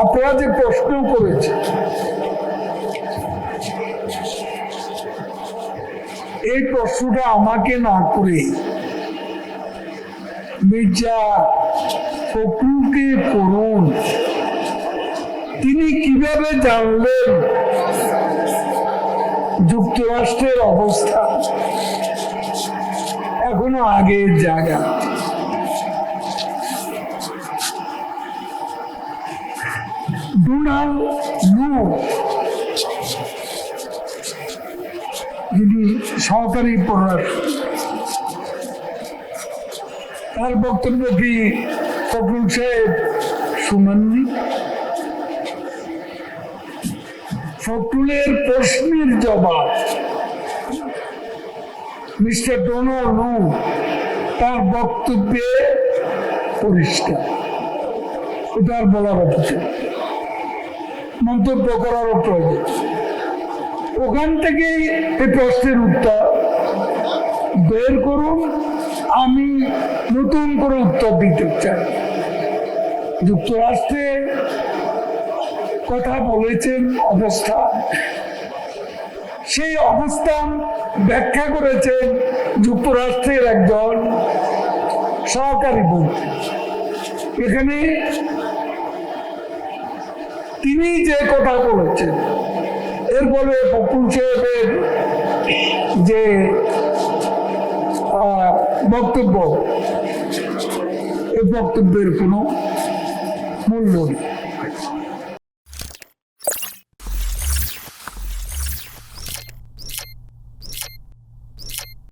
আপনারা যে প্রশ্ন করেছে, এই প্রশ্নটা আমাকে না করে মির্জা ফখরুলকে করুন। তিনি কিভাবে জানলেন যুক্তরাষ্ট্রের অবস্থা এখনো আগের জায়গা? ডোনাল্ড লু, যিনি সহকারী পররাষ্ট্র, তার বক্তব্য কি ফখরুল সাহেব শুনেননি? ফখরুলের প্রশ্নের জবাব মিস্টার ডোনাল্ড লু তার বক্তব্যে পরিষ্কার। ওটার বলার অপেক্ষা, মন্তব্য করারও প্রয়োজন। ওখান থেকেই এই প্রশ্নের উত্তর বের করুন, আমি নতুন করে উত্তর দিতে চাই। যুক্তরাষ্ট্রে কথা বলেছেন অবস্থা, সেই অবস্থান ব্যাখ্যা করেছেন যুক্তরাষ্ট্রের একজন সহকারী মন্ত্রী। এখানে তিনি যে কথা বলেছেন, এর ফলে ফখরুল সাহেবের যে বক্তব্য, এই বক্তব্যের কোনো মূল্য নেই।